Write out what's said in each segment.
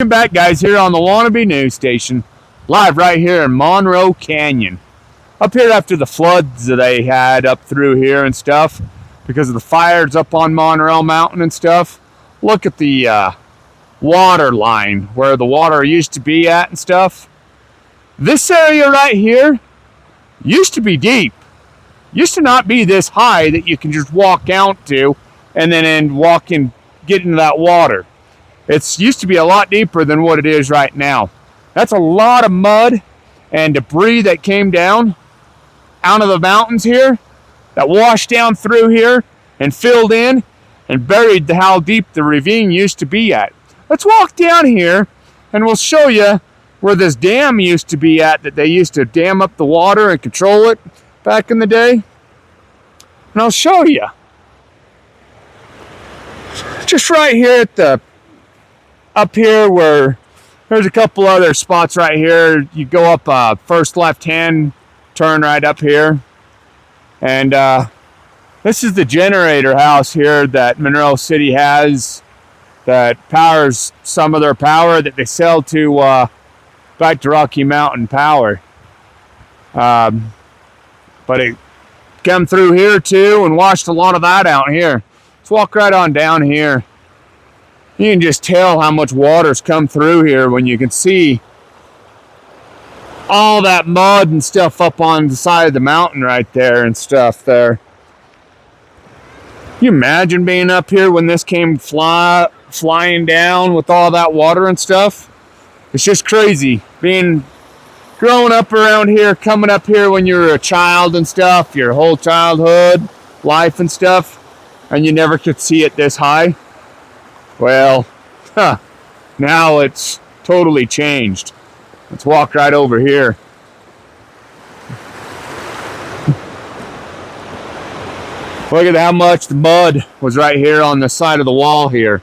Welcome back, guys, here on the Wannabe News Station, live right here in Monroe Canyon. Up here after the floods that they had up through here and stuff, because of the fires up on Monroe Mountain and stuff. Look at the water line where the water used to be at and stuff. This area right here used to be deep. Used to not be this high that you can just walk out to and then walk and get into that water. It's used to be a lot deeper than what it is right now. That's a lot of mud and debris that came down out of the mountains here, that washed down through here and filled in and buried how deep the ravine used to be at. Let's walk down here and we'll show you where this dam used to be at, that they used to dam up the water and control it back in the day. And I'll show you. Just right here at the up here where there's a couple other spots right here. You go up first left hand turn right up here, and this is the generator house here that Monroe City has that powers some of their power that they sell to back to Rocky Mountain Power. But it come through here too and washed a lot of that out here. Let's walk right on down here. You can just tell how much water's come through here when you can see all that mud and stuff up on the side of the mountain right there and stuff there. Can you imagine being up here when this came flying down with all that water and stuff? It's just crazy. Growing up around here, coming up here when you were a child and stuff, your whole childhood life and stuff, and you never could see it this high. Well, now it's totally changed. Let's walk right over here. Look at how much the mud was right here on the side of the wall here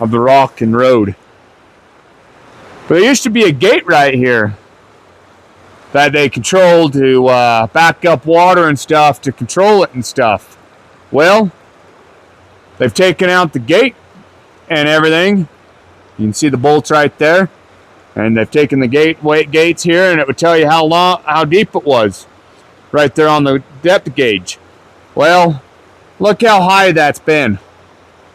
of the rock and road. But there used to be a gate right here that they controlled to back up water and stuff, to control it and stuff. Well, they've taken out the gate and everything. You can see the bolts right there, and they've taken the gates here, and it would tell you how deep it was right there on the depth gauge. Well, look how high that's been.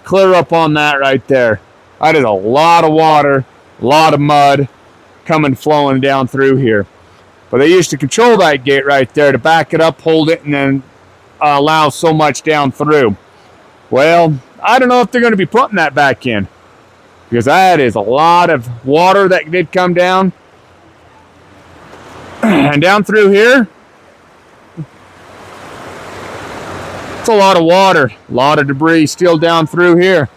Clear up on that right there. That is a lot of water, a lot of mud flowing down through here. But they used to control that gate right there to back it up, hold it, and then allow so much down through. Well, I don't know if they're going to be putting that back in, because that is a lot of water that did come down. And down through here, it's a lot of water, a lot of debris still down through here.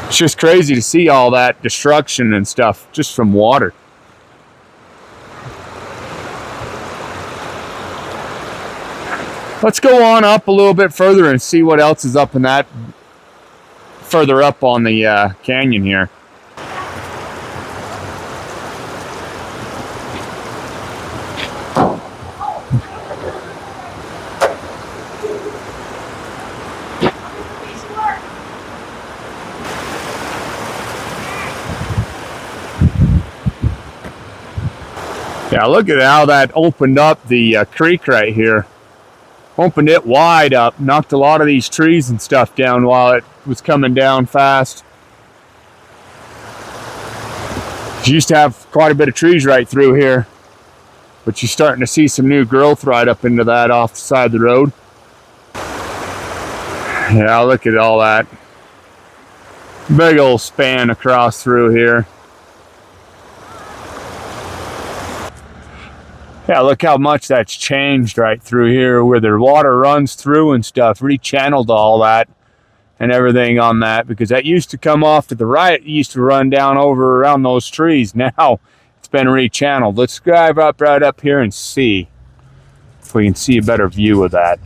It's just crazy to see all that destruction and stuff just from water. Let's go on up a little bit further and see what else is up in that, further up on the canyon here. Yeah, look at how that opened up the creek right here. Opened it wide up, knocked a lot of these trees and stuff down while it was coming down fast. You used to have quite a bit of trees right through here, but you're starting to see some new growth right up into that off the side of the road. Yeah, look at all that. Big old span across through here. Yeah, look how much that's changed right through here, where the water runs through and stuff, rechanneled all that and everything on that, because that used to come off to the right. It used to run down over around those trees. Now it's been rechanneled. Let's drive up right up here and see if we can see a better view of that.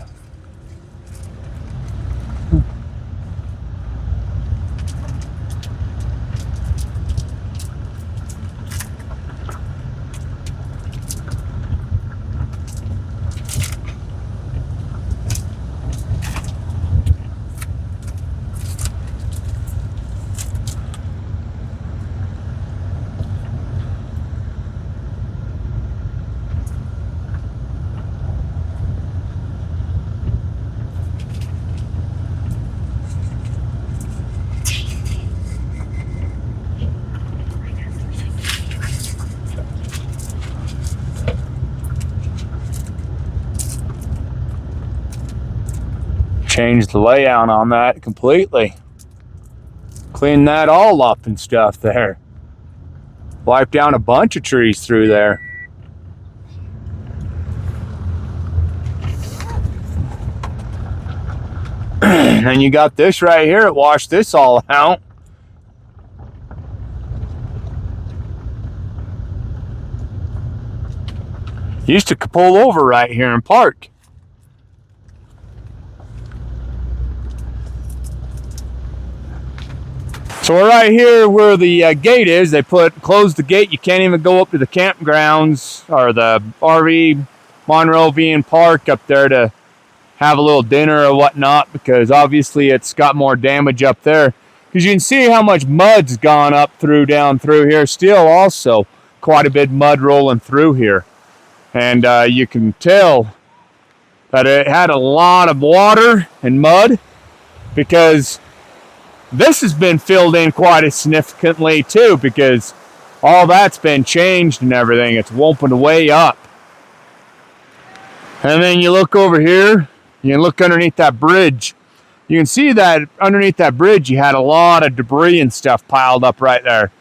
Changed the layout on that completely. Cleaned that all up and stuff there. Wiped down a bunch of trees through there. And then you got this right here. It washed this all out. Used to pull over right here and park. So we're right here where the gate is. They closed the gate. You can't even go up to the campgrounds or the RV Monrovian Park up there to have a little dinner or whatnot, because obviously it's got more damage up there. Because you can see how much mud's gone up down through here. Still also quite a bit of mud rolling through here. And you can tell that it had a lot of water and mud, because this has been filled in quite significantly too, because all that's been changed and everything. It's opened way up. And then you look over here, you can look underneath that bridge. You can see that underneath that bridge you had a lot of debris and stuff piled up right there.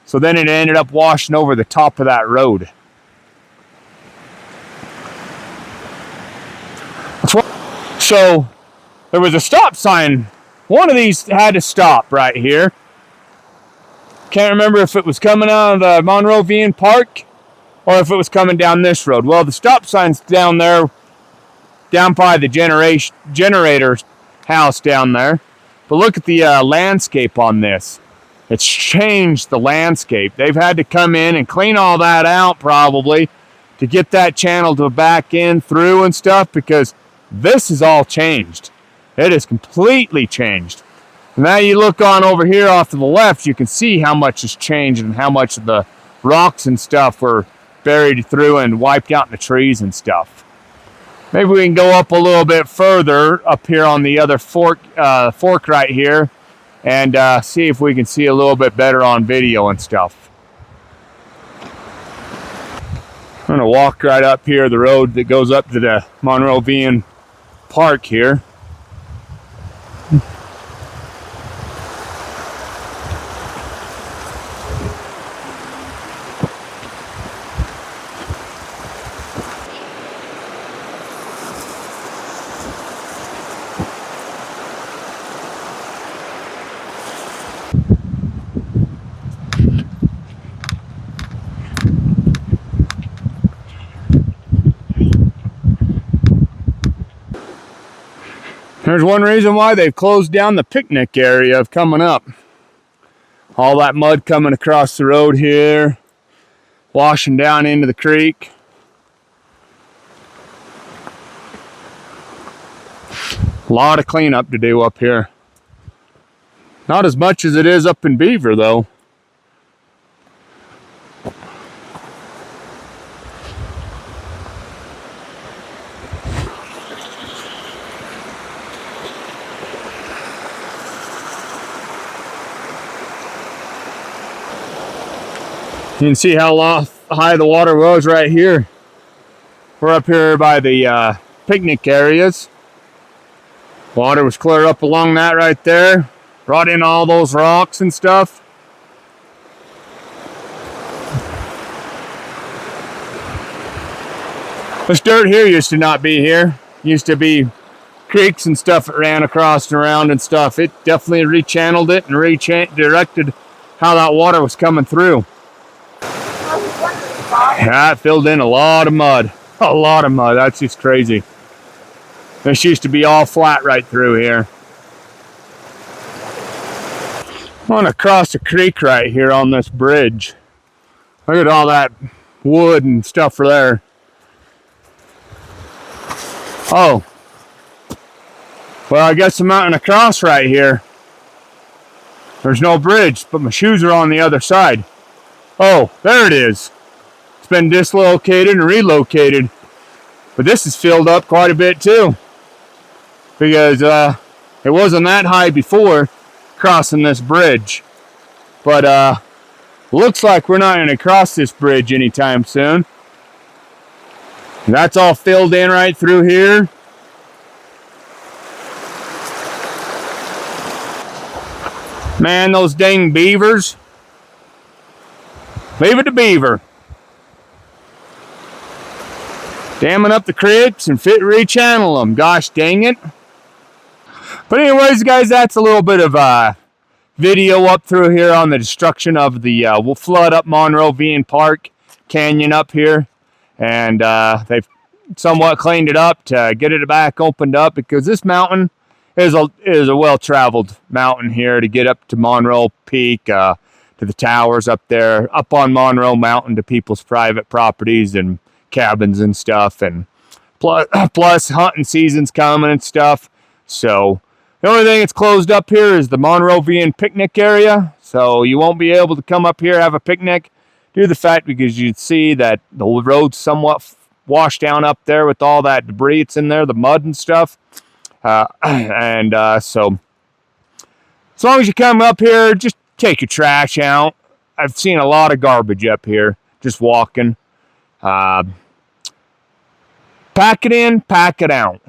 So then it ended up washing over the top of that road. So there was a stop sign. One of these had to stop right here. Can't remember if it was coming out of the Monrovian Park or if it was coming down this road. Well, the stop sign's down there, down by the generator's house down there. But look at the landscape on this. It's changed the landscape. They've had to come in and clean all that out probably to get that channel to back in through and stuff, because this is all changed. It is completely changed. Now you look on over here off to the left, you can see how much has changed and how much of the rocks and stuff were buried through and wiped out in the trees and stuff. Maybe we can go up a little bit further up here on the other fork right here and see if we can see a little bit better on video and stuff. I'm going to walk right up here, the road that goes up to the Monrovian Park here. There's one reason why they've closed down the picnic area of coming up. All that mud coming across the road here, washing down into the creek. A lot of cleanup to do up here. Not as much as it is up in Beaver though. You can see how high the water was right here. We're up here by the picnic areas. Water was clear up along that right there. Brought in all those rocks and stuff. This dirt here used to not be here. Used to be creeks and stuff that ran across and around and stuff. It definitely rechanneled it and redirected how that water was coming through. Yeah, it filled in a lot of mud. A lot of mud. That's just crazy. This used to be all flat right through here. I'm going to cross a creek right here on this bridge. Look at all that wood and stuff for there. Oh. Well, I guess I'm mounting across right here. There's no bridge, but my shoes are on the other side. Oh, there it is. It's been dislocated and relocated. But this is filled up quite a bit too. Because it wasn't that high before crossing this bridge. But looks like we're not going to cross this bridge anytime soon. That's all filled in right through here. Man, those dang beavers. Leave it to beaver. Damming up the creeks and fit rechannel them. Gosh dang it. But anyways, guys, that's a little bit of video up through here on the destruction of the flood up Monrovian Canyon up here. And they've somewhat cleaned it up to get it back opened up, because this mountain is a well-traveled mountain here to get up to Monroe Peak, to the towers up there, up on Monroe Mountain, to people's private properties and cabins and stuff. And plus hunting season's coming and stuff. So the only thing that's closed up here is the Monrovian picnic area. So you won't be able to come up here, have a picnic, due to the fact because you'd see that the road's somewhat washed down up there with all that debris that's in there, the mud and stuff. So as long as you come up here, just take your trash out. I've seen a lot of garbage up here just walking. Pack it in, pack it out.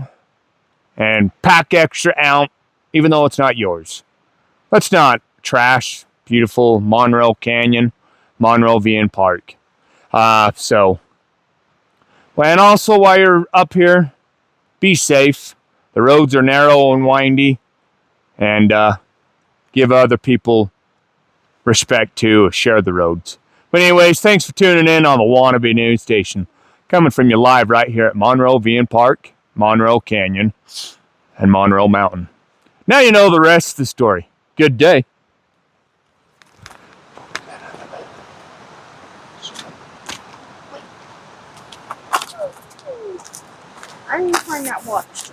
And pack extra out, even though it's not yours. Let's not trash beautiful Monroe Canyon, Monrovian Park. And also while you're up here, be safe. The roads are narrow and windy. And give other people respect too. Share the roads. But anyways, thanks for tuning in on the Wannabe News Station. Coming from you live right here at Monrovian Park, Monroe Canyon, and Monroe Mountain. Now you know the rest of the story. Good day. I need to find that watch.